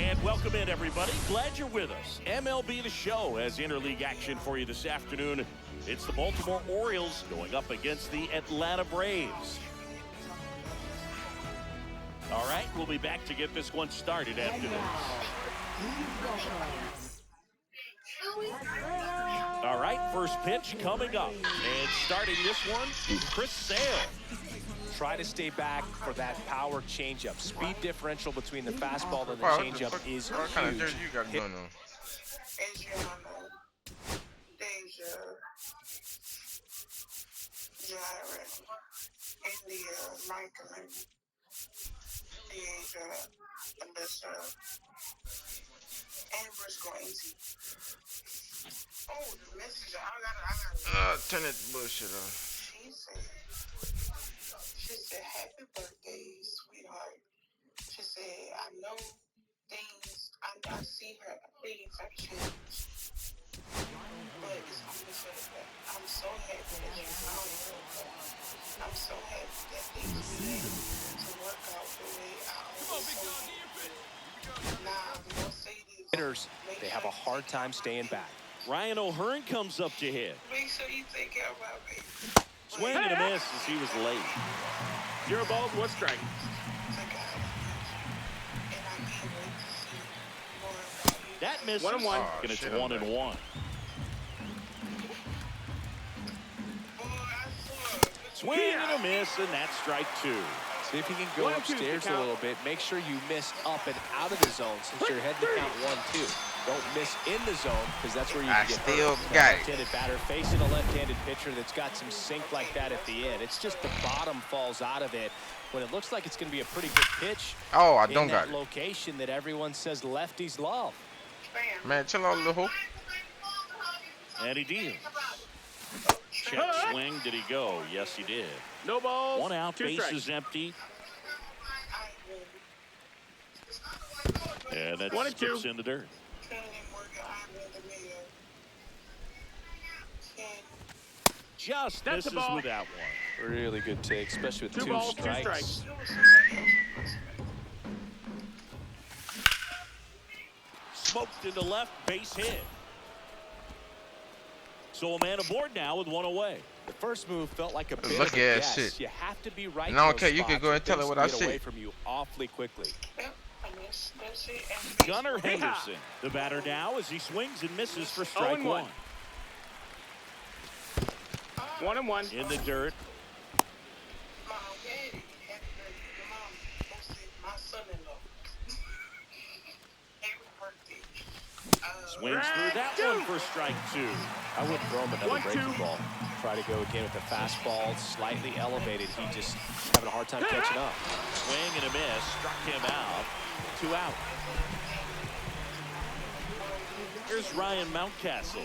And welcome in, everybody. Glad you're with us. MLB The Show has interleague action for you this afternoon. It's the Baltimore Orioles going up against the Atlanta Braves. All right, we'll be back to get this one started after this. All right, first pitch coming up. And starting this one, Chris Sale. Try to stay back for that power changeup. Speed differential between the fastball and the changeup is huge. What kind of jersey you got going on? Turn that bullshit off. She said, happy birthday, sweetheart. She said, I know things, I see her things have changed. But it's only for the better. I'm so happy that you're found. I'm so happy that things begin to work out the way I always hoped. Now, we'll say this. Hitters, they have a hard time staying back. Ryan O'Hearn comes up to hit. Make sure you take care of my baby. Swing and a miss as he was late. 0 balls, 1 strike. That misses. 1-1. And it's 1-1. Swing and a miss, and that's strike 2. See if you can go upstairs a little bit. Make sure you miss up and out of the zone since you're heading to count 1-2. Don't miss in the zone because that's where you can get hurt. Still got it. Left-handed batter facing a left-handed pitcher that's got some sink like that at the end. It's just the bottom falls out of it when it looks like it's going to be a pretty good pitch. Oh, I don't got it. Location that everyone says lefties love. Man, chill out, little. And he deals. Check swing. Did he go? Yes, he did. No balls. 1 out. 2 Base strikes. is empty. And that 1 and 2. slips in the dirt. Just That's a misses ball. with that one. Really good take, especially with 2 2 balls, 2 strikes. strikes. Smoked into left, base hit. So a man aboard now with 1 away. The first move felt like a bit of Lucky a ass guess. shit. You have to be right. And I don't in care, those you can go spots and tell her or what things I get away see. from you awfully quickly. Gunnar Henderson, the batter now as he swings and misses for strike 1. 1-1. In the dirt. Swings through that one for strike 2. I wouldn't throw him another 1-2. breaking ball. Try to go again with the fastball, slightly elevated. He just having a hard time catching up. Swing and a miss, struck him out. 2 out. Here's Ryan Mountcastle.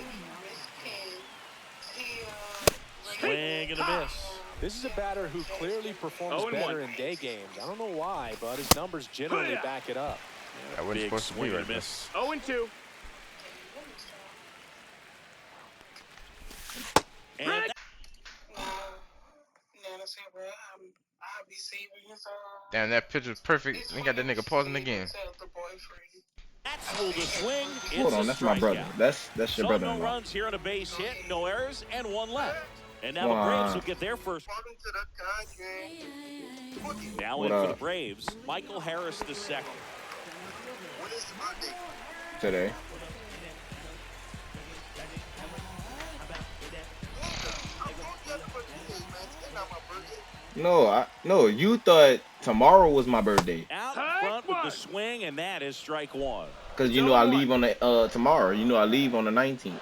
Swing and a miss. This is a batter who clearly performs 0-1. better in day games. I don't know why, but his numbers generally back it up. That wasn't Big supposed to be swing right and a there. miss. 0-2. And Damn, that pitch was perfect. They got that nigga pausing again. that's ruled a swing. Hold on, that's my brother. That's your So brother. no runs here on a base hit, no errors, and 1 left. And now Wow. the Braves will get their first. Now What in for the up? Braves, Michael Harris II. Today. No, you thought tomorrow was my birthday. Out in front with the swing, and that is strike 1. Cause you know I leave on the tomorrow. You know I leave on the 19th.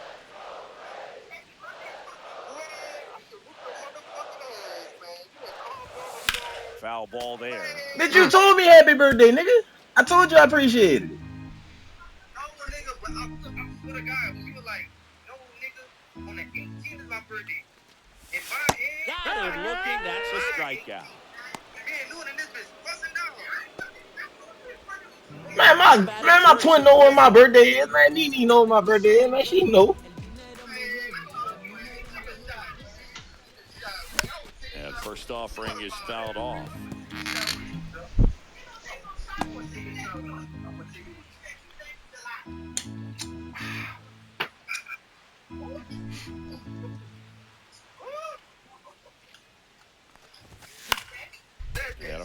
Foul ball there. Bitch, you told me happy birthday, nigga. I told you I appreciate it. Got him looking. That's a strikeout. Man, my twin know what my birthday is, man. Nene know what my birthday is, man. She know. And first offering is fouled off.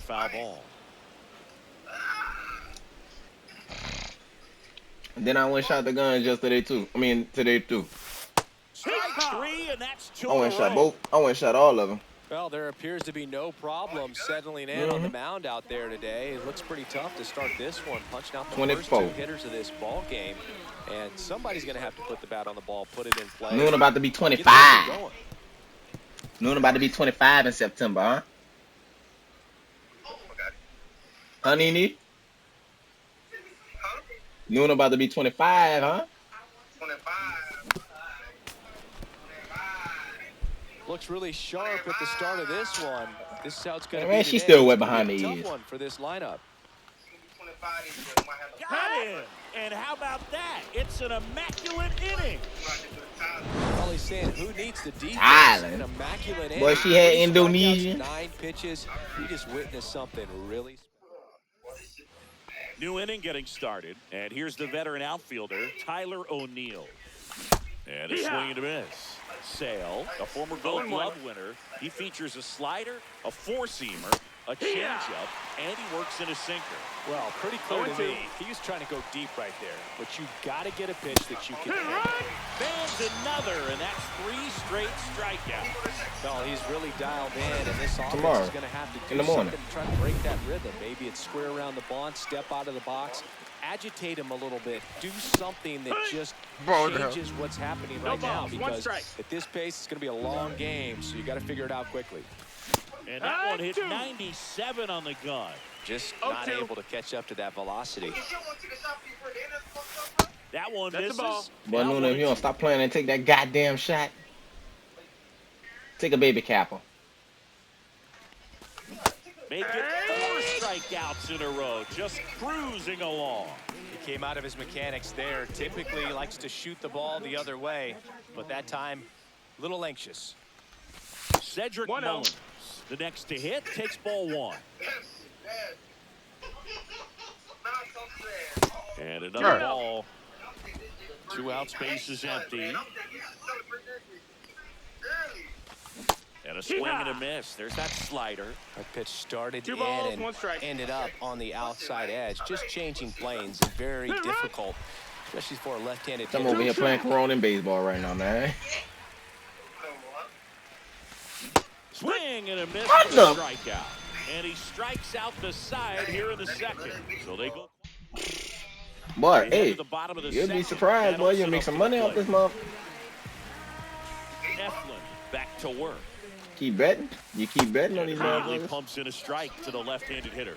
foul ball. And then I went shot the guns yesterday too. I mean today too. Strike 3, and that's 2 I in went a shot row. both. I went shot all of them. Well, there appears to be no problem settling in on the mound out there today. It looks pretty tough to start this one, punching out the 24. first 2 hitters of this ball game. And somebody's going to have to put the bat on the ball, put it in play. Noon about to be Get 25. going. Noon about to be 25 in September, huh? Huh, Nene? Noon about to be 25, huh? 25. Looks really sharp at the start of this one. This is how it's going to Man, be she's today. still wet It's gonna behind be a the tough ears. one for this lineup. Got him. And how about that? It's an immaculate inning. Well, he's saying who needs the defense? Island. An immaculate Boy, inning. she had 3 strikeouts, Indonesian. 9 pitches. We just witnessed something really New inning getting started. And here's the veteran outfielder, Tyler O'Neill. And a swing and a miss. Sale, a former Gold Glove winner. He features a slider, a four-seamer, a changeup, and he works in a sinker. well, pretty clear to me. He was trying to go deep right there, but you got to get a pitch that you can hit. Fans another, and that's 3 straight strikeouts. Well, he's really dialed in, and this offense Tomorrow, is going to have to do in the morning. something to try to break that rhythm. Maybe it's square around the bunt, step out of the box, agitate him a little bit, do something that just Bro, what the hell? changes what's happening No right now. balls, 1 Because strike. at this pace, it's going to be a long game, so you got to figure it out quickly. And that one hit 97 on the gun. Just not able to catch up to that velocity. That one That's a misses. ball. Boy, Now Nuna, if you 1-2. don't stop playing and take that goddamn shot, take a baby capper. Make it 4 strikeouts in a row, just cruising along. He came out of his mechanics there. Typically he likes to shoot the ball the other way, but that time, a little anxious. Cedric 1-0. Mullins, the next to hit, takes ball 1. And another Sure. ball. 2 out, space is empty. And a swing and a miss. There's that slider. That pitch started 2 in balls, and 1 strike. ended up on the outside edge. Just changing planes is very difficult, especially for a left-handed I'm hitter. over here playing Corona in baseball right now, man. Swing and a miss What for the- the strikeout. And he strikes out the side here in the second. So they go. Boy, They head to hey, the bottom of the you'll be second. surprised, boy. You'll Adelson make up some to money the off this plate. month. Eflin back to work. Keep betting. You keep betting on these Immediately motherfuckers. pumps in a strike to the left-handed hitter.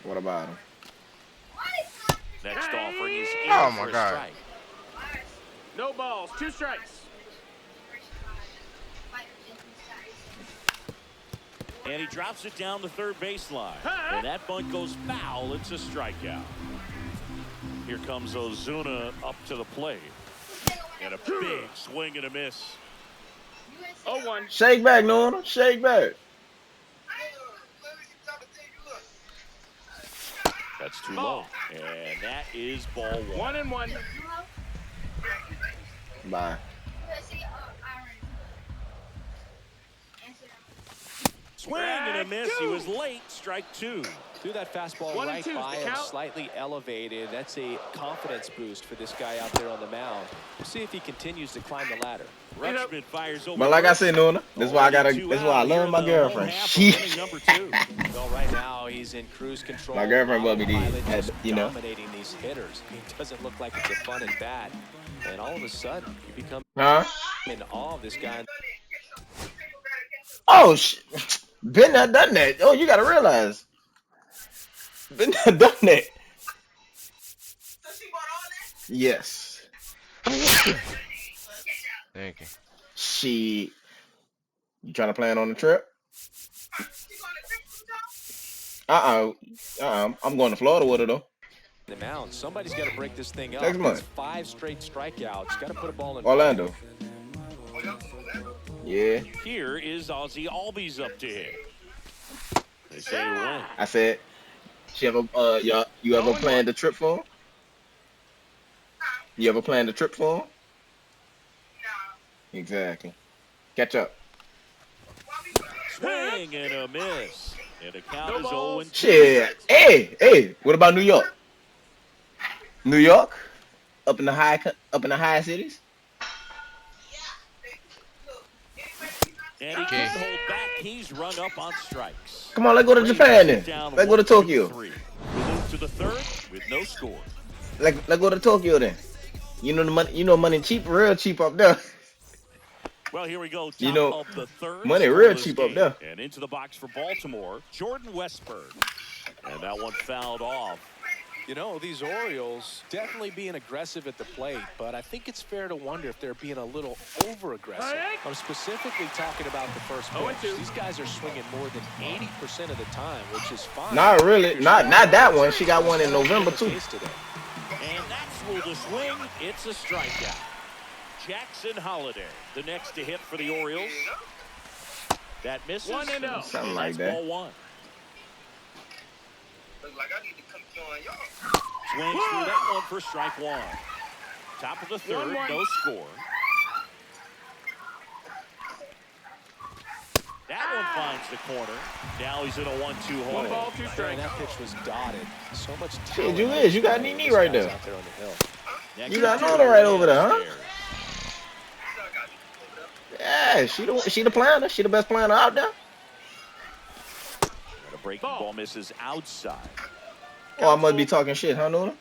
What about him? Next offering is in Oh, for my a God. strike. No balls, 2 strikes. And he drops it down the third baseline. And that bunt goes foul. It's a strikeout. Here comes Ozuna up to the plate. And a big swing and a miss. 0-1. Shake back, Nuna. Shake back. That's too low. And that is ball 1. 1-1. Bye. Swing and a miss. He was late. Strike 2. Threw that fastball 1 and right 2 is by the him, count. slightly elevated. That's a confidence boost for this guy out there on the mound. We'll see if he continues to climb the ladder. Rutschman fires over. But like I first. said, Nuna, this is why I gotta. Already 2 This is why I out here love in my the home girlfriend. half of She. inning number 2. Well, right now he's in cruise control. My girlfriend Auto will be pilot, the- just you know. dominating these hitters. He doesn't look like it's a fun and bad. And all of a sudden, you become Huh? in awe of this guy. Oh, been there, done that. Oh, you gotta realize. Been there, done that. Yes. Thank you. She. You trying to plan on the trip? I'm going to Florida with her though. The mound. Somebody's got to break this thing up. Next month. It's 5 straight strikeouts. Got to put a ball in. Orlando. Yeah. Here is Ozzie Albies up to hit. They say when. I said, you ever planned the trip for him? You ever planned the trip for him? Exactly. Catch up. Swing and a miss. And the count is 0-2. Shit. Hey. What about New York? New York? Up in the high cities? And he can't hold back. He's rung up on strikes. Come on, let's go to Japan then. Let's go to Tokyo. We move to the third with no score. Let's go to Tokyo then. You know the money. You know money cheap, real cheap up there. Well, here we go. Top You know, of the third. money real cheap up there. And into the box for Baltimore, Jordan Westberg. And that one fouled off. You know, these Orioles definitely being aggressive at the plate, but I think it's fair to wonder if they're being a little over-aggressive. I'm specifically talking about the first pitch. These guys are swinging more than 80% of the time, which is fine. Not really. Not that one. She got one in November too. And that's ruled a swing. It's a strikeout. Jackson Holiday, the next to hit for the Orioles. That misses. 1-0. Something like that. Ball one. Like I need to come join y'all. Swings through that one for strike one. Top of the third, 1-1. no score. That one finds the corner. Now he's in a 1-2 hole. 1 ball, 2 Man, strikes. that pitch was dotted. So much Shit, talent. you got Nene right there. Out there on the hill. Next You got to Nona right over there, huh? upstairs. Yeah, she the planner. She the best planner out there. And a breaking ball misses outside. Oh, I must be talking shit, huh, Nona?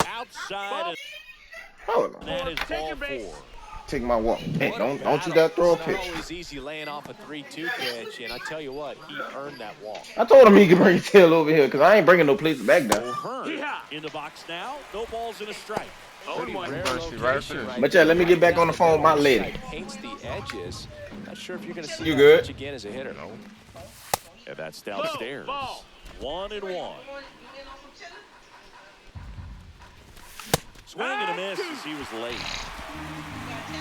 Outside, and Hold on. that is Take ball your base. 4. Take my walk. Hey, What a don't you battle. dare throw a It's not pitch. always easy laying off a 3-2 pitch, and I tell you what, he earned that walk. I told him he could bring his tail over here because I ain't bringing no plates back down. O'Hearn Yeah. in the box now. No balls and a strike. Pretty 0-1. rare Mercy, right location there. right But yeah, let me there. get back on the phone with my lady. Side paints the edges. Not sure if you're going to see You that good? pitch again as a hitter. And that's downstairs. Ball. 1-1. Swing and a miss as he was late.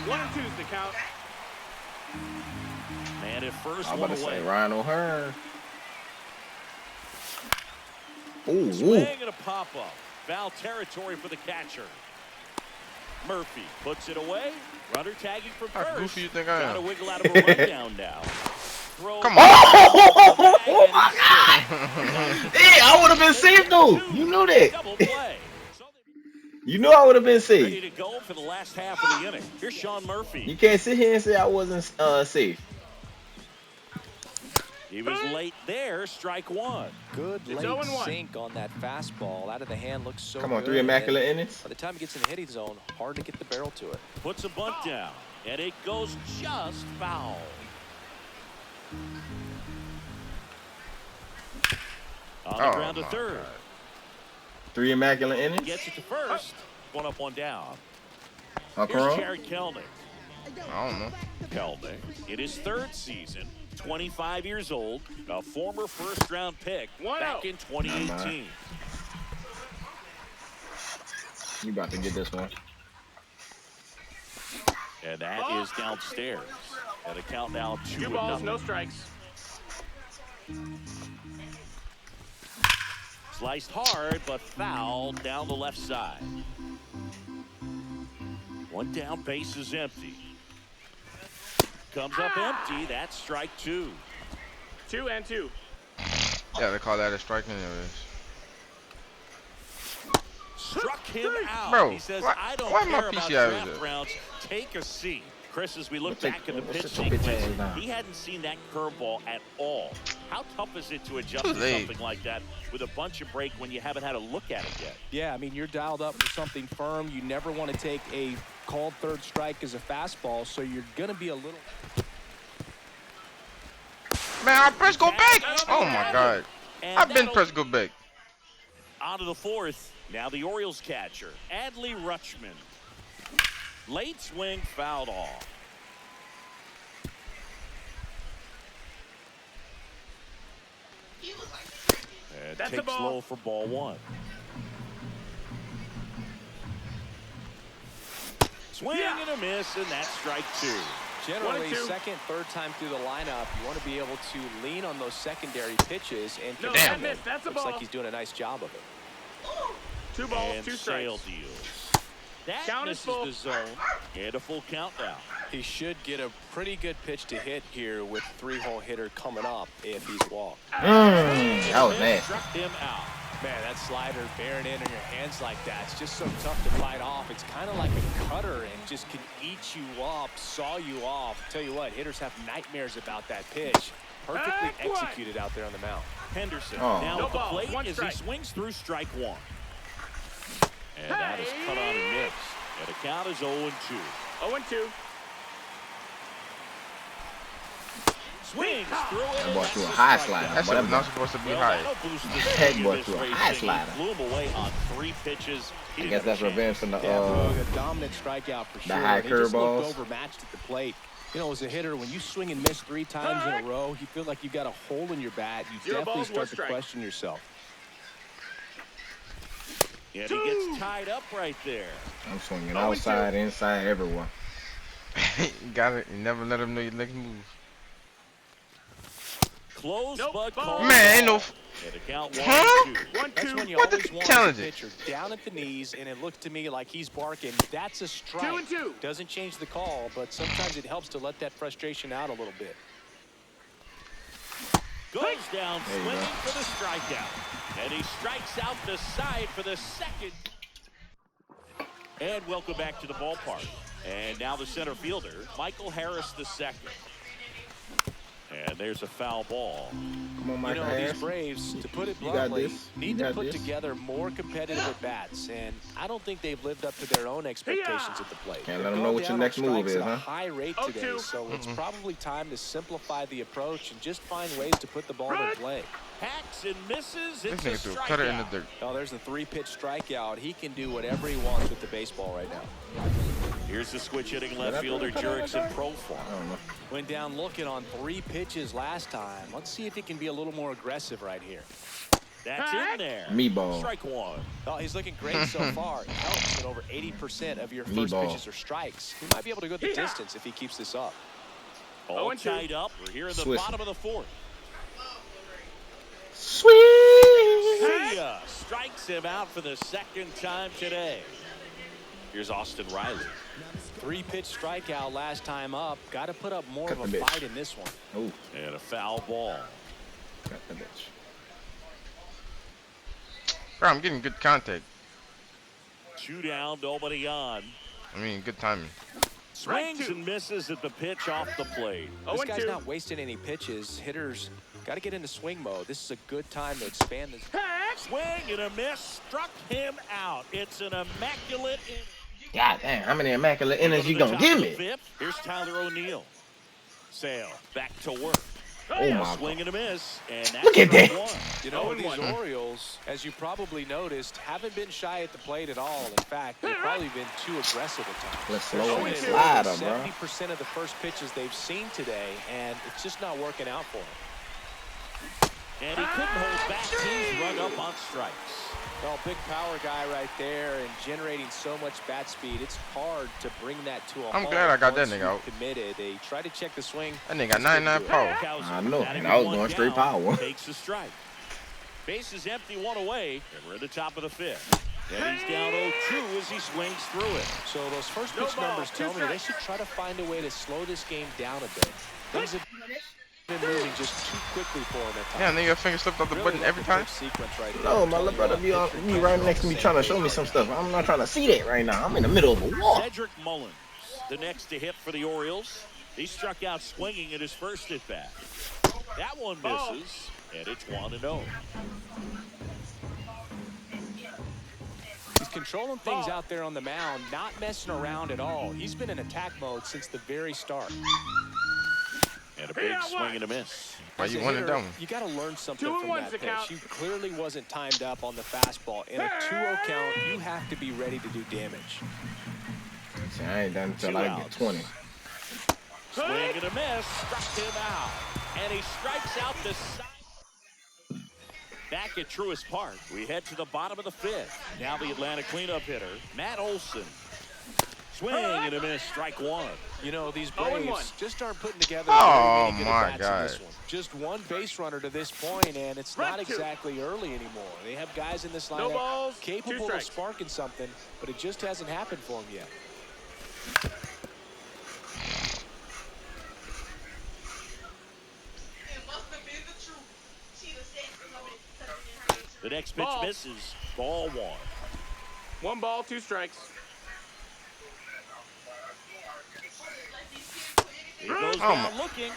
1-2 is the count. Man at first, I'm one about to away. say Ryan O'Hearn. Ooh. Swing and a pop-up. Foul territory for the catcher. Murphy puts it away. Runner tagging from How first. goofy you think I Trying to am? wiggle out of a rundown now. Throw. Come on. Oh my God! Hey, I would have been safe though. You knew that. Double play. So You knew I would have been ready safe. to go for the last half of the inning. Here's Sean Murphy. You can't sit here and say I wasn't safe. He was late there. Strike one. Good It's late 0-1. sink on that fastball. Out of the hand looks so Come on, good. 3 immaculate and innings. by the time it gets in the hitting zone, hard to get the barrel to it. Puts a bunt down. And it goes just foul. On the Oh, ground to my third. God. 3 immaculate innings. Gets it to first. One up, one down. Huh, Here's Karan? Jared Kelnick. I don't know. Kelnick in his third season, 25 years old, a former first-round pick 1-0. back in 2018. You about to get this one. And that is downstairs. And a count now 2 2-0. balls, no strikes. Sliced hard, but fouled down the left side. One down, base is empty. Comes up empty. That's strike 2. 2-2. Yeah, they call that a strike anyways. Struck him out. Bro, He says, why- I don't why my care about PCI is draft there? rounds. Take a seat. Chris, as we look Let's back at the take- pitch let's take a sequence, picture now. he hadn't seen that curveball at all. How tough is it to adjust Too to late. something like that with a bunch of break when you haven't had a look at it yet? Yeah, I mean, you're dialed up for something firm. You never want to take a called third strike as a fastball, so you're going to be a little... Man, I press go back. Oh my God. And I've been that'll- press go back. On to the fourth. Now the Orioles catcher, Adley Rutschman. Late swing, fouled off. And That's a takes ball. low for ball one. Swing and a miss, and that's strike 2. Generally, 1-2. second, third time through the lineup, you want to be able to lean on those secondary pitches and No, command that them. missed. That's a Looks ball. like he's doing a nice job of it. 2 balls, And 2 Sale strikes. deals. That Count is misses full. the zone. And a full count now. He should get a pretty good pitch to hit here with three-hole hitter coming up if he's walked. That was nasty. Struck him out. Man, that slider bearing in on your hands like that, it's just so tough to fight off. It's kind of like a cutter and just can eat you up, saw you off. Tell you what, hitters have nightmares about that pitch. Perfectly executed out there on the mound. Henderson Oh. now No at the ball, plate one as strike. he swings through strike one. And that is cut on and missed. And the count is 0-2. 0-2. Swings through it. That and boy that's threw a the high strikeout. slider. That Boy, shit was that not boy- supposed to be Well, high. that'll boost the That speed boy of this threw a racing. high He slider. Flew him away on 3 pitches. He I didn't guess have that's a chance. revenge from the A dominant strikeout for sure. high He just curveballs. looked overmatched at the plate. You know, as a hitter, when you swing and miss 3 times in a row, you feel like you've got a hole in your bat. You 0 definitely balls, 1 start to strike. question yourself. And he gets tied up right there. I'm swinging outside, inside, everywhere. You got it. You never let him know your next move. Close Nope, but ball. called. Man, ain't no. And the count Huh? 1-2. 1-2. That's when you What the always want challenge the it? pitcher down at the knees, and it looked to me like he's barking. That's a strike. 2-2. Doesn't change the call, but sometimes it helps to let that frustration out a little bit. Goes down There you swinging go. for the strikeout. And he strikes out the side for the second. And welcome back to the ballpark. And now the center fielder, Michael Harris II. And there's a foul ball. Come on, You Michael know, Harris. these Braves, to put it You got bluntly, this. need You to got put this. together more competitive at-bats, and I don't think they've lived up to their own expectations at the plate. Can't let They've them know gone what your down on next move strikes is, at a huh? high rate today, 0-2. so it's probably time to simplify the approach and just find ways to put the ball in play. Hacks and misses. This It's nigga a threw a cutter in the strikeout. dirt. Oh, there's the 3-pitch strikeout. He can do whatever he wants with the baseball right now. Here's the switch hitting left fielder, Jurickson Profar. I don't know. Went down looking on 3 pitches last time. Let's see if he can be a little more aggressive right here. That's in there. Meatball. Strike one. Oh, he's looking great so far. It helps that over 80% of your first Meatball. pitches are strikes. He might be able to go the distance if he keeps this up. All 0-2. tied up. We're here in the Swissing. bottom of the 4th. Sweet. See ya. Strikes him out for the second time today. Here's Austin Riley. 3-pitch strikeout last time up. Got to put up more Cut of a the bitch. fight in this one. Oh, And a foul ball. got the bitch. Bro, I'm getting good contact. 2 down, nobody on. I mean, good timing. Swings and misses at the pitch off the plate. This guy's 0-2. not wasting any pitches. Hitters got to get into swing mode. This is a good time to expand this. Swing and a miss. Struck him out. It's an immaculate inning. God damn, how many immaculate Go innings to you the gonna top give of the me? 5th. Here's Tyler O'Neill. Sale back to work. Oh my Swing God. and a miss. And that's Look at strike that. one. You know, 0-1. these Orioles, as you probably noticed, haven't been shy at the plate at all. In fact, they've probably been too aggressive at times. Let's slow Swinging and at slide over them, bro. 70% of the first pitches they've seen today, and it's just not working out for them. And he couldn't hold back. He's run up on strikes. Well, big power guy right there and generating so much bat speed. It's hard to bring that to a I'm halt glad I got that once nigga you've out. Committed. They try to check the swing. That nigga got 99 power. Kowski I know, batting and I was one going straight down, power. Takes the strike. Base is empty, 1 away, and we're at the top of the 5th. And he's down 0-2 as he swings through it. So those first No pitch ball, numbers 2 tell me they strikes. should try to find a way to slow this game down a bit. Things have been moving just too quickly for him at Yeah, times. nigga, your finger slipped off the Really button love every the time. pitch sequence right there. No, my little brother be right next to me trying to show me some stuff. I'm not trying to see that right now. I'm in the middle of a walk. Cedric Mullins, the next to hit for the Orioles. He struck out swinging at his first at bat. That one misses, and it's 1-0. He's controlling things out there on the mound, not messing around at all. He's been in attack mode since the very start. And a big swing and a miss. Why As you a one and hitter, done? You got to learn something 2 from and 1's that the pitch. count. You clearly wasn't timed up on the fastball. In a 2-0 count, you have to be ready to do damage. See, I ain't done until 2 I outs. get 20. Swing and a miss, struck him out. And he strikes out the side. Back at Truist Park, we head to the bottom of the 5th. Now the Atlanta cleanup hitter, Matt Olson. Swing and a miss, strike one. You know, these 0-1. Braves just aren't putting together Oh, very many good my at-bats in God. this one. Just one base runner to this point, and it's not Right, 2. exactly early anymore. They have guys in this No lineup balls, 2 capable of strikes. sparking something, but it just hasn't happened for them yet. The next pitch Ball. misses. Ball 1. 1 ball, 2 strikes. He goes Oh, down looking.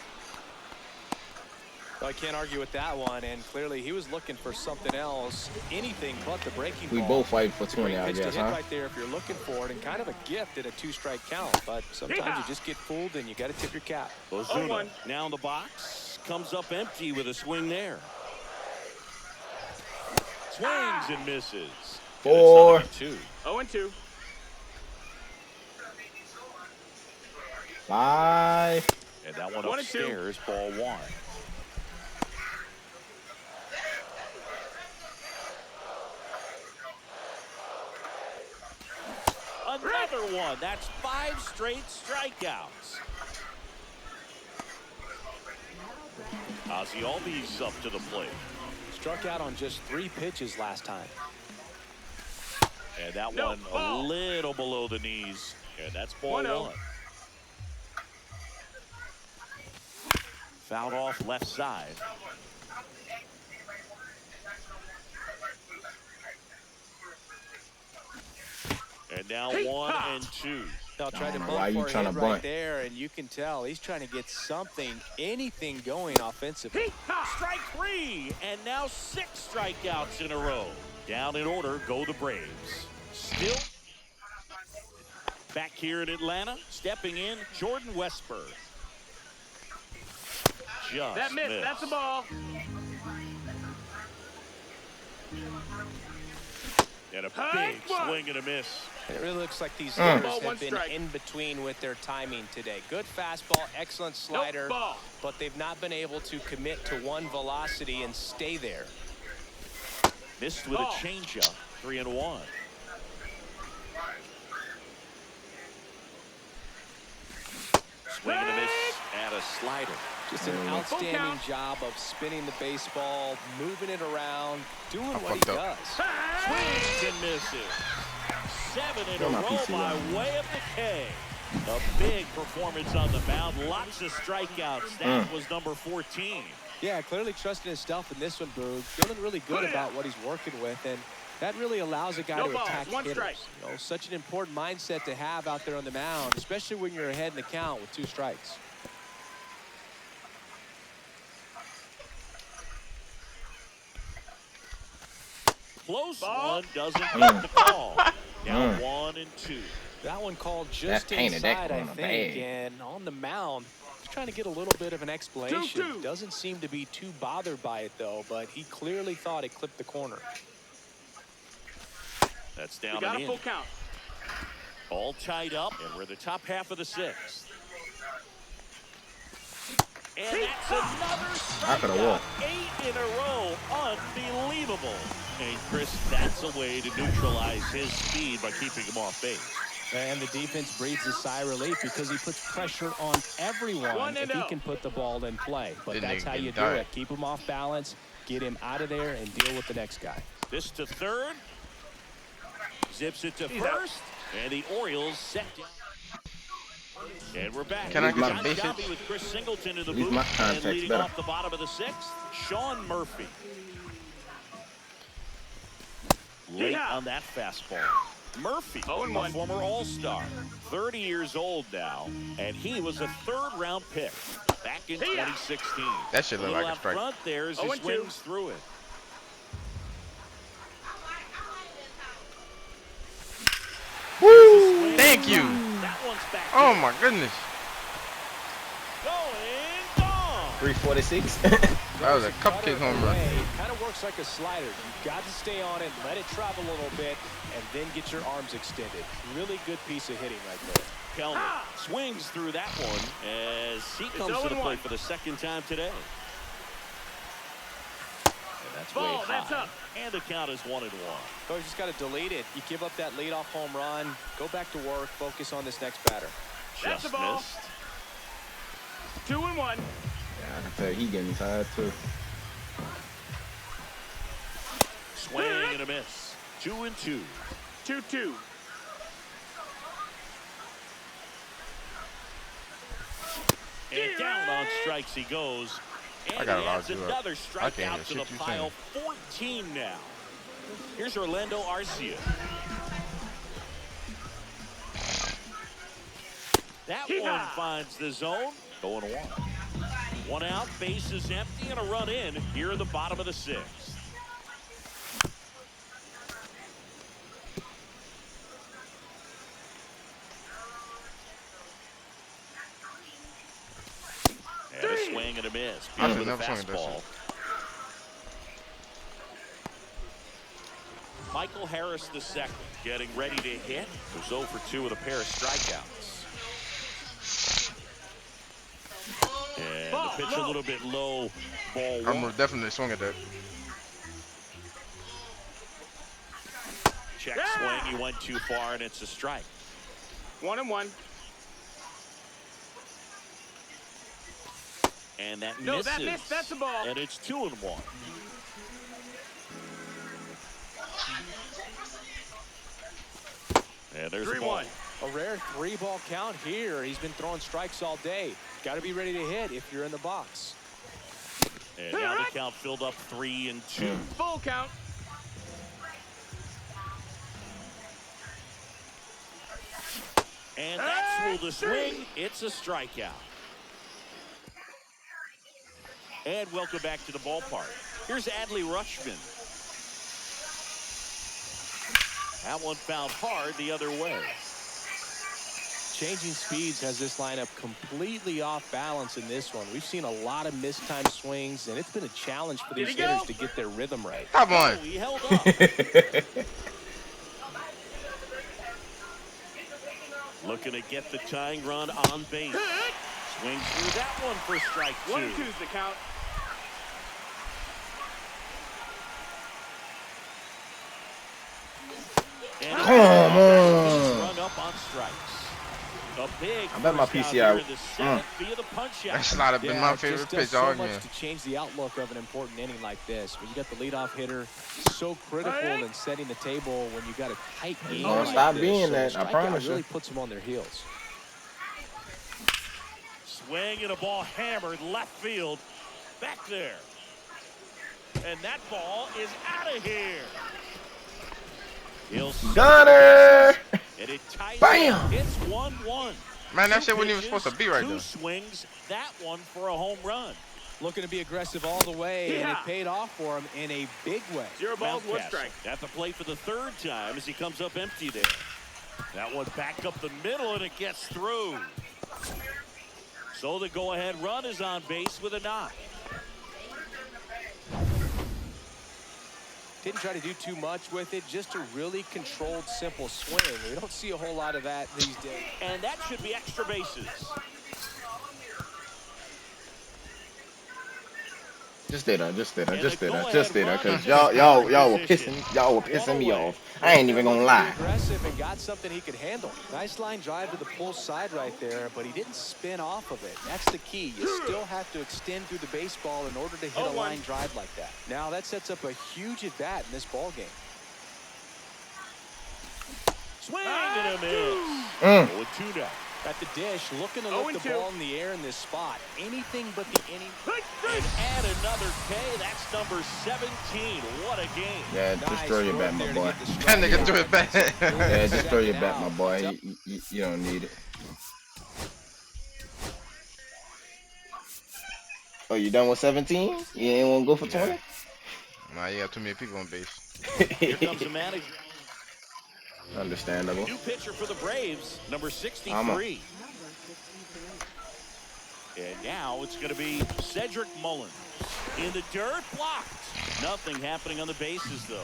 Well, I can't argue with that one, and clearly he was looking for something else, anything but the breaking We ball. both fight for It's a great 20, I pitch to guess, hit huh? right there if you're looking for it, and kind of a gift at a 2-strike count. But sometimes you just get fooled, and you got to tip your cap. Ozuna 0-1. now in the box. Comes up empty with a swing there. Swings and misses. 4. 2. 0-2. 5. And that one 1-2. upstairs. Ball 1. Another one. That's 5 straight strikeouts. Ozzy Albies up to the plate. Struck out on just 3 pitches last time. And that No, one ball. a little below the knees. And that's ball 1-0. 1. Fouled off left side. And now 1 and 2. They'll try to know bunt why you for a trying hit to right bunt. there, and you can tell he's trying to get something, anything going offensively. Strike 3, and now 6 strikeouts in a row. Down in order go the Braves. Still back here in Atlanta, stepping in, Jordan Westburg. Just That missed. missed. That's a ball. And a High big one. swing and a miss. It really looks like these Ball, hitters 1 have been strike. in between with their timing today. Good fastball, excellent slider, Nope, ball. but they've not been able to commit to one velocity and stay there. Missed with Ball. a changeup. 3 and 1. Swing and a miss and a slider. Just an Full outstanding count. job of spinning the baseball, moving it around, doing what he fucked up. does. Swings and misses. 7 in Throw a my row PC by down. way of the K. A big performance on the mound. Lots of strikeouts. That was number 14. Yeah, clearly trusting his stuff in this one, Boog. Feeling really good about what he's working with, and that really allows a guy No to balls, attack 1 hitters. strike. You know, such an important mindset to have out there on the mound, especially when you're ahead in the count with 2 strikes. Close Ball. one doesn't get the call. Now 1 and 2. That one called just painted that inside, I corner think, bad. and on the mound, he's trying to get a little bit of an explanation. 2-2. Doesn't seem to be too bothered by it, though, but he clearly thought it clipped the corner. That's We down got and a in. full count. All tied up, and we're the top half of the 6th. And that's another I coulda strikeout. walked. 8 in a row. Unbelievable. And Chris, that's a way to neutralize his speed by keeping him off base. And the defense breathes a sigh of relief because he puts pressure on everyone 1-0. if he can put the ball in play. But That that's nigga how you do died. it. Keep him off balance, get him out of there, and deal with the next guy. This to third. Zips it to He's out. first. And the Orioles set. And we're back. Can I get John some bases? Shelby with Chris Singleton in the Use booth. my And contacts leading better. off the bottom of the 6th, Sean Murphy. Late Yeah. on that fastball. Murphy, 0-1. a former All-Star, 30 years old now, and he was a 3rd-round pick back in Yeah. 2016. That shit look Little like a out strike. front there as he 0-2. swings through it. Woo! Thank you. That one's back. Oh there. my goodness. Going gone. 346. That was a cupcake home run. It kind of works like a slider. You've got to stay on it, let it travel a little bit, and then get your arms extended. Really good piece of hitting right there. Kelman swings through that one as he comes to the 0-1. plate for the 2nd time today. And that's Ball, way high. that's up. And the count is 1-1. Coach just got to delete it. You give up that leadoff home run, go back to work, focus on this next batter. That's Just the ball. missed. 2-1. Yeah, I can tell he getting tired too. Swing and a miss. 2 and 2. 2-2. And down on strikes he goes. And I got he a lot adds to do it. another I can't strikeout hear to the shit you pile. saying. 14 now. Here's Orlando Arcia. That one finds the zone. 0-1. One out, base is empty, and a run in here in the bottom of the 6th. And a swing and a miss. I With a never swung at that fastball. Michael Harris II getting ready to hit. Was 0 for 2 with a pair of strikeouts. And the pitch a little bit low. Ball I'm 1. definitely swing at that. Check swing. He went too far, and it's a strike. 1-1. And that No, misses. that missed. That's a ball. And it's 2-1. And there's a ball. 3-1. A rare 3-ball count here. He's been throwing strikes all day. Got to be ready to hit if you're in the box. And now the count filled up 3-2. Full count. And that's through the swing. It's a strikeout. And welcome back to the ballpark. Here's Adley Rutschman. That one found hard the other way. Changing speeds has this lineup completely off balance in this one. We've seen a lot of mistimed swings, and it's been a challenge for these hitters to get their rhythm right. Come on. Oh, he held up. Looking to get the tying run on base. Swings through that one for strike 2. 1-2's the count. And Come on. run up on strikes. A big I bet my first out PCI here in the 7th via the punch out. That's not been my it favorite just does pitch so all much game. to change the outlook of an important inning like this. When you got the leadoff hitter, so critical in setting the table when you got a tight game. gonna like stop this. being So that, the I strikeout promise you. really puts them on their heels. Swing and a ball hammered left field. Back there. And that ball is out of here. He'll Gunner! and it ties Bam! up. It's 1-1. Man, that Two shit wasn't even pitches, supposed to be right 2 there. swings, that one for a home run. Looking to be aggressive all the way, and it paid off for him in a big way. 0 balls, 1 Mountcastle strike. at the plate for the 3rd time as he comes up empty there. That one back up the middle, and it gets through. So the go-ahead run is on base with a knock. Didn't try to do too much with it, just a really controlled, simple swing. We don't see a whole lot of that these days. And that should be extra bases. Just stay there, just stay there, And just the stay there, go-ahead just stay there, run cause is y'all were position. pissing me One away. off. I ain't even gonna lie. Aggressive and got something he could handle. Nice line drive to the pull side right there, but he didn't spin off of it. That's the key. You still have to extend through the baseball in order to hit a line drive like that. Now that sets up a huge at bat in this ball game. Swing and a miss. 0-2 now. At the dish, looking to lift the 0-2. ball in the air in this spot. Anything but the inning. And add another K. That's number 17. What a game. Yeah, Nice destroy your bat, work my there to boy. get the That strike nigga out. threw it back. Yeah, destroy your Second bat, my out. boy. You don't need it. Oh, you done with 17? You ain't wanna go for 20? Nah, you got too many people on base. Here comes the manager. Understandable. New pitcher for the Braves, number 63. And now it's going to be Cedric Mullins. In the dirt, blocked. Nothing happening on the bases, though.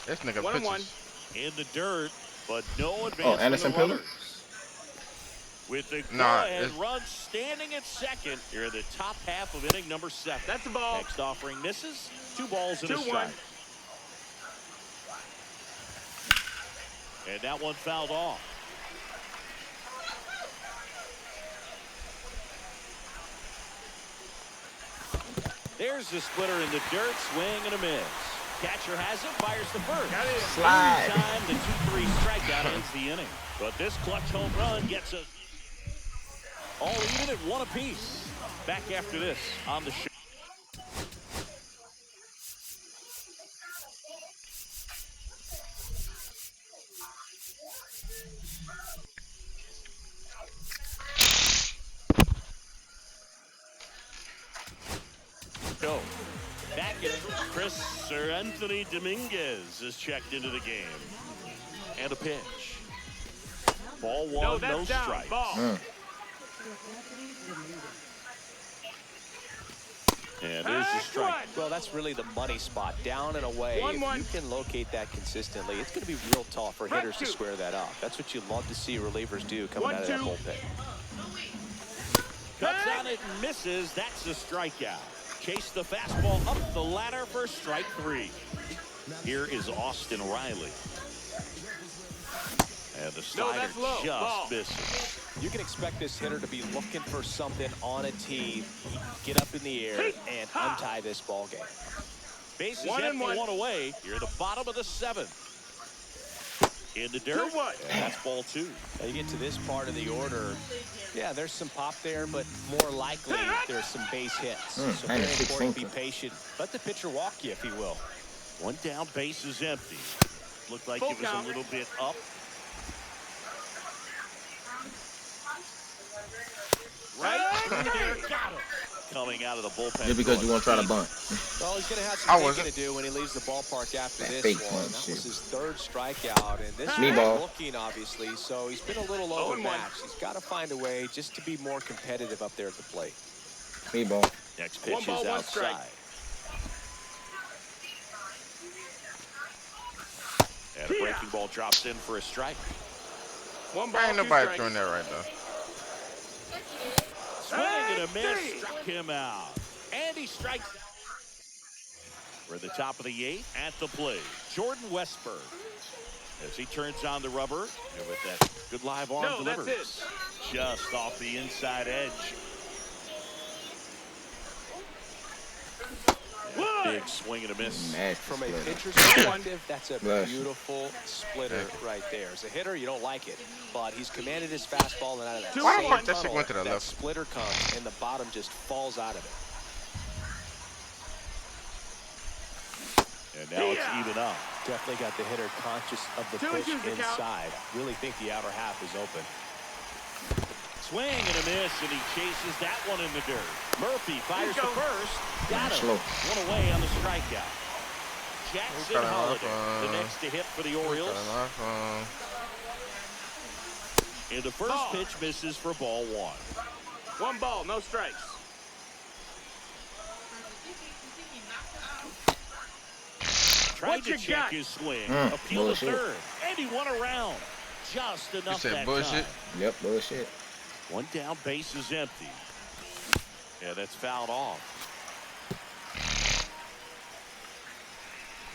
This nigga 1-1. pitches. In the dirt, but no advance Oh, Anderson from the Pillar? runners. With the Nah, go-ahead it's- run standing at second here in the top half of inning number 7. That's a ball. Next offering misses. 2 balls and a 2-1. strike. And that one fouled off. There's the splitter in the dirt, swing and a miss. Catcher has it, fires the first. Slide. Time, the 2-3 strikeout ends the inning. But this clutch home run gets us all even at 1 apiece. Back after this on the show. Go. Back at Sir Anthony Dominguez is checked into the game. And a pitch. Ball one, No, that's no down. strikes. Ball. And there's the strike. Well, that's really the money spot. Down and away. If you can locate that consistently, it's going to be real tough for hitters to square that up. That's what you love to see relievers do coming out of that bullpen. Cuts on it and misses. That's a strikeout. Chase the fastball up the ladder for strike three. Here is Austin Riley. And the slider just misses. You can expect this hitter to be looking for something on a tee. He can get up in the air and untie this ball game. Bases empty, one away. Here at the bottom of the seventh. In the dirt. And that's ball two. Now you get to this part of the order. Yeah, there's some pop there, but more likely there's some base hits. So very important to be patient. Let the pitcher walk you, if he will. One down, base is empty. Looked like it was a little bit up. Right there, got him. Coming out of the bullpen. Just because you want to try to bunt. Well, he's going to have some thinking to do when he leaves the ballpark after this one. That was his third strikeout, and this is looking, obviously, so he's been a little overmatched. He's got to find a way just to be more competitive up there at the plate. Ball. Next pitch is outside. And a breaking ball drops in for a strike. Ain't nobody throwing that right now. Swing and a miss, struck him out. And he strikes. We're at the top of the eighth at the plate. Jordan Westberg. As he turns on the rubber. And with that good live arm delivers. Just off the inside edge. Big swing and a miss. From a pitcher's perspective, that's a beautiful splitter right there. As a hitter, you don't like it, but he's commanded his fastball, and out of that same tunnel, that splitter comes, and the bottom just falls out of it. And now it's even up. Definitely got the hitter conscious of the push inside. Really think the outer half is open. Swing and a miss, and he chases that one in the dirt. Murphy fires the first. Got him. One away on the strikeout. Jackson Holiday, the next to hit for the Orioles. And the first pitch misses for ball one. One ball, no strikes. Tried to check his swing. Appeal to third. And he won around. Just enough that time. Yep, bullshit. One down, base is empty. Yeah, that's fouled off.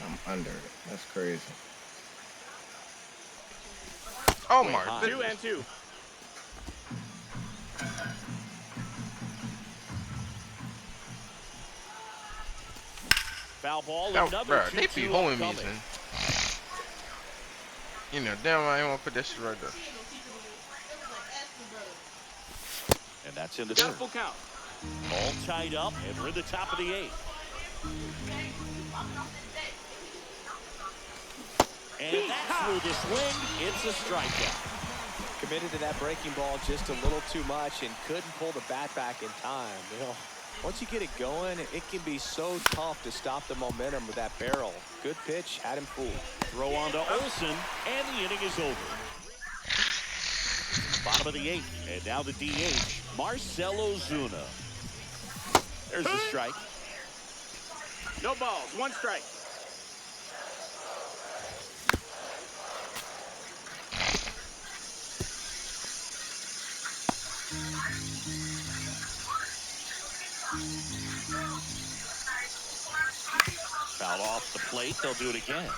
I'm under it. That's crazy. Oh my goodness. 2-2. Foul ball, No, another bro, 2-2 they be holding me, upcoming. son. You know, damn, I ain't want to put that shit right there. And that's in the Got a dirt. full count. All tied up, and we're at the top of the eighth. And that's through the swing. It's a strikeout. Committed to that breaking ball just a little too much and couldn't pull the bat back in time. You know, once you get it going, it can be so tough to stop the momentum with that barrel. Good pitch, had him fooled. Throw on to Olsen, and the inning is over. Bottom of the eighth, and now the DH, Marcell Ozuna. There's the strike. No balls, one strike. Foul off the plate, they'll do it again.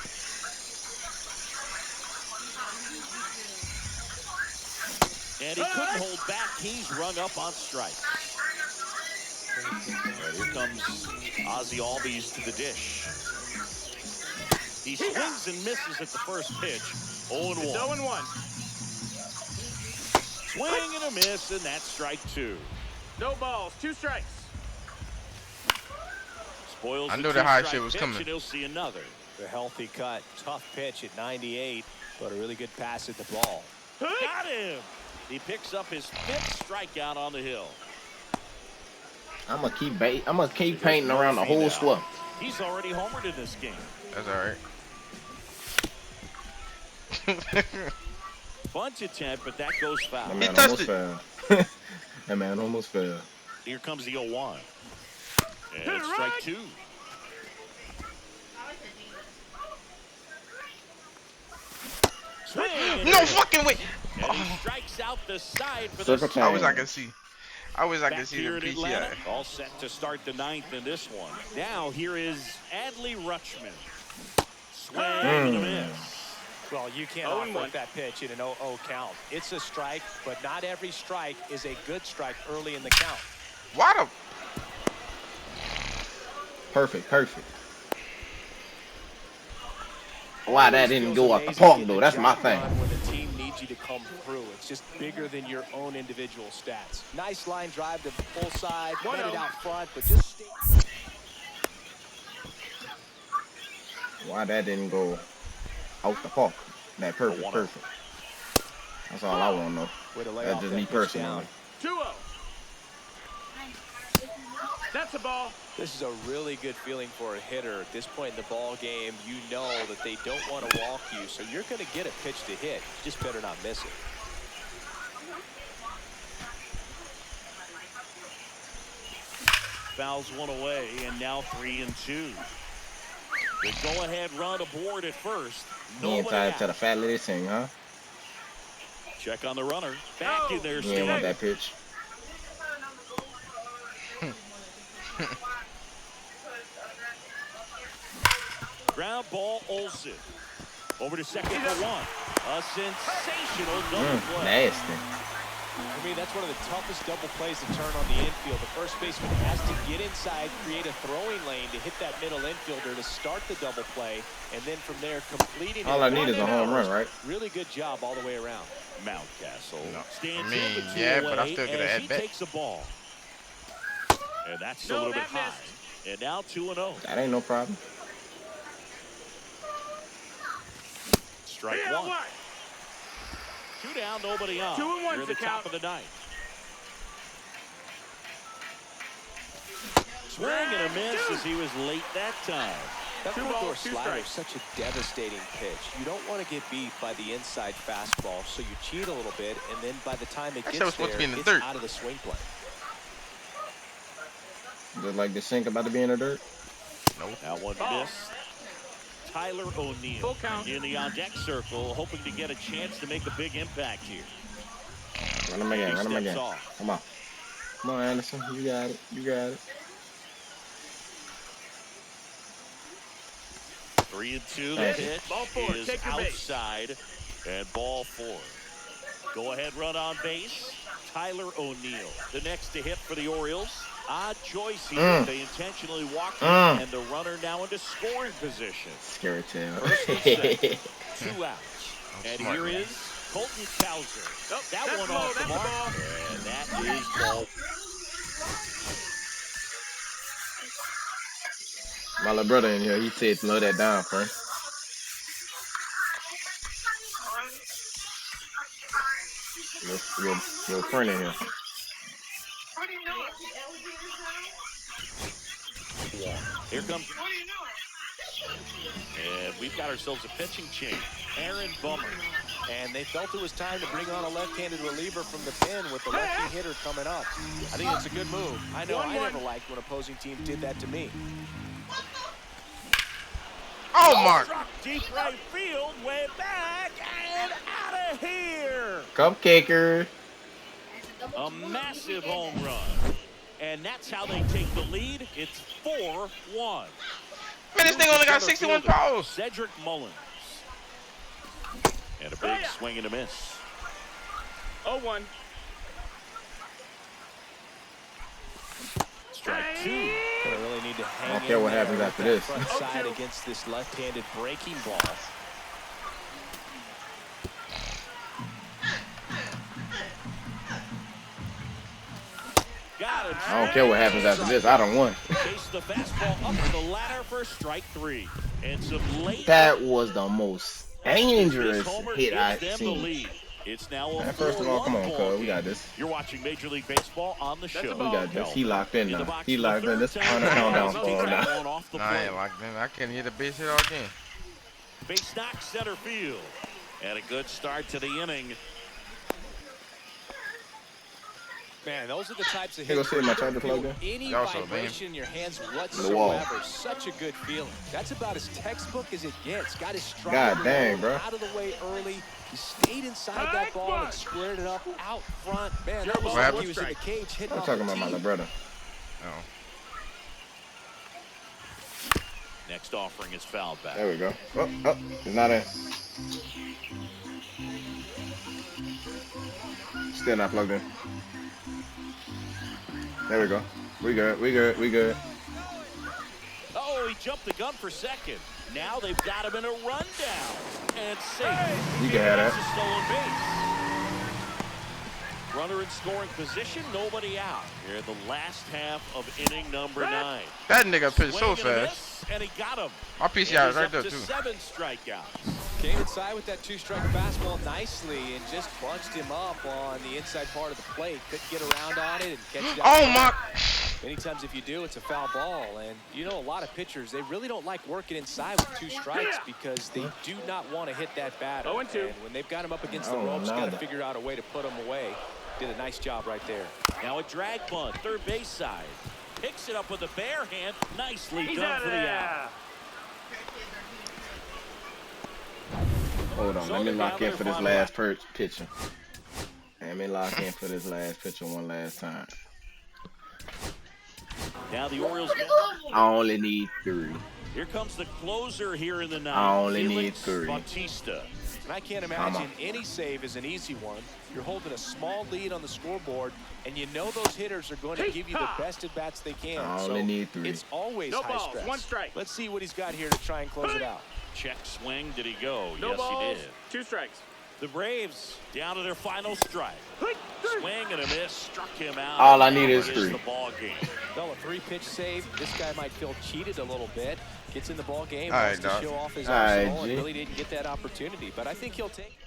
And he couldn't hold back. He's rung up on strike. And here comes Ozzie Albies to the dish. He swings and misses at the first pitch. 0-1. 0-1. Swing and a miss, and that's strike two. No balls, 2 strikes. Spoils I the knew the high 2-strike shit was pitch, coming. and he'll see another. A healthy cut. Tough pitch at 98, but a really good pass at the ball. Got him. He picks up his 5th strikeout on the hill. I'm gonna keep painting around the whole square. He's already homered in this game. That's all right. Bunt attempt, but that goes foul. That man He touched almost it. fell. That man almost fell. Here comes the 0-1. And strike 2. Swing and No a hit. fucking way. And he strikes out the side for Circle the time. I wish I could see. I wish I back could see here the in Atlanta. PCI. All set to start the 9th in this one. Now here is Adley Rutschman. Swing and a miss. Well, you can't 0-1. offer that pitch in an 0-0 count. It's a strike, but not every strike is a good strike early in the count. Why the? Perfect. Why that didn't go out the park though? That's my thing. When the team needs you to come through, it's just bigger than your own individual stats. Nice line drive to the full side, get it out front, but just stay. Why that didn't go out the park? That perfect. That's all I want to know. Way to lay That's off just that me pitch personally. down. 2-0. That's a ball. This is a really good feeling for a hitter. At this point in the ball game, you know that they don't want to walk you, so you're going to get a pitch to hit. You just better not miss it. Fouls one away, and now 3-2. The go-ahead run aboard at first. He ain't Nobody tied out. to the fat lady thing, huh? Check on the runner. Back in there, He ain't want still. that pitch. Ground ball, Olsen. Over to second for 1. A sensational double play. Nasty. For me, that's one of the toughest double plays to turn on the infield. The first baseman has to get inside, create a throwing lane to hit that middle infielder to start the double play, and then from there completing All it. I need is a home run, right? Really good job all the way around. Mountcastle No. stands I mean, in the 2 yeah, away but I still get an as he at-bat. takes a ball. And that's a No, little bit that high. missed. And now 2-0. That ain't no problem. Strike 3-1. 1. 2 down, nobody on. 2-1 Here in the to top count. of the 9th. Swing and a miss as he was late that time. That 2 front door balls, 2 slider is strikes. such a devastating pitch. You don't want to get beat by the inside fastball, so you cheat a little bit, and then by the time it That shit gets was supposed there, to be in the it's dirt. out of the swing plane. Just like the sink about to be in the dirt. Now one Ball. missed. Tyler O'Neill Full count. in the on-deck circle, hoping to get a chance to make a big impact here. Run him again. He Run him steps again. off. Come on. Come on, Anderson. You got it. You got it. 3-2. The Thank you. pitch Ball 4. is Take your base. outside. And ball 4. Go-ahead run on base. Tyler O'Neill. The next to hit for the Orioles. Odd choice here. They intentionally walked him, and the runner now into scoring position. Scary tail. First and second. 2 outs. And smart, here man. is Colton Cowser. Oh, That that's one low, off the that's a mark. ball. And that is ball. My little brother in here, he said slow that down, friend. Your friend in here. Here comes. And we've got ourselves a pitching change. Aaron Bummer. And they felt it was time to bring on a left-handed reliever from the pen with the lefty hitter coming up. I think it's a good move. I know I never liked when opposing teams did that to me. Oh, Mark. Struck deep right field, way back, and out of here. Cupcaker. A massive home run. And that's how they take the lead. It's 4-1. Man, this thing only got 61 pounds. Cedric Mullins. And a big swing and a miss. 0-1. Strike 2. Gonna really need to hang I don't care what in there happens with after that this. front side 0-2. against this left-handed breaking ball. Got I don't care what happens after this. I don't won. Chase the fastball up the ladder for strike 3. And some late. That was the most dangerous hit I've the seen. lead. It's now a Man, first of all, come on, cuz. We got this. You're watching Major League Baseball on the show. We got this. He locked in now. He locked in. This on the countdown for him now. Nah, I ain't locked in. I can't hit a base hit all game. Base knock center field. And a good start to the inning. Man, those are the types of Here, go hits see my charger plug in. any Y'all so vibration in your hands The wall. whatsoever. Such a good feeling. That's about as textbook as it gets. Got his stride God dang, bro. out of the way early. He stayed inside that ball and squared it up out front. Man, that was What like he was in the cage hitting I'm off talking the about my tee. little brother. Oh. Next offering is fouled back. There we go. Oh, it's not in. Still not plugged in. There we go. We good. We good. We good. Oh, he jumped the gun for second. Now they've got him in a rundown. And safe. You can have That's that. a stolen base. Runner in scoring position, nobody out. Here in the last half of inning number 9. That nigga pitched so Swing and a fast. miss, and he got him. My And PCI he's right up there to too. 7 strikeouts. Came inside with that 2-strike fastball nicely and just bunched him up on the inside part of the plate. Couldn't get around on it and catch it. Oh my! Many times if you do, it's a foul ball. And you know, a lot of pitchers, they really don't like working inside with 2 strikes because they do not want to hit that batter. 0-2. And when they've got him up against the Oh, ropes, got to nada. figure out a way to put him away. Did a nice job right there. Now a drag bunt, third base side. Picks it up with a bare hand. Nicely He's done out for of the there. out. Hold on. So Let me they're lock down in to for their this final last pitcher. Let me lock in for this last pitcher one last time. Now the Orioles. I only need 3. Here comes the closer here in the ninth. I only need Felix 3. Bautista. And I can't imagine any save is an easy one. You're holding a small lead on the scoreboard, and you know those hitters are going to give you the best at-bats they can. I So only need 3. it's always No high balls, stress. 1 strike. Let's see what he's got here to try and close it out. Check swing. Did he go? No yes, balls, he did. 2 strikes. The Braves down to their final strike. Swing and a miss. Struck him out. All I need is Is 3. the ball game. Well, a 3-pitch save. This guy might feel cheated a little bit. Gets in the ball game, All right, wants to Doc. show off his All right, arsenal, and G. really didn't get that opportunity. But I think he'll take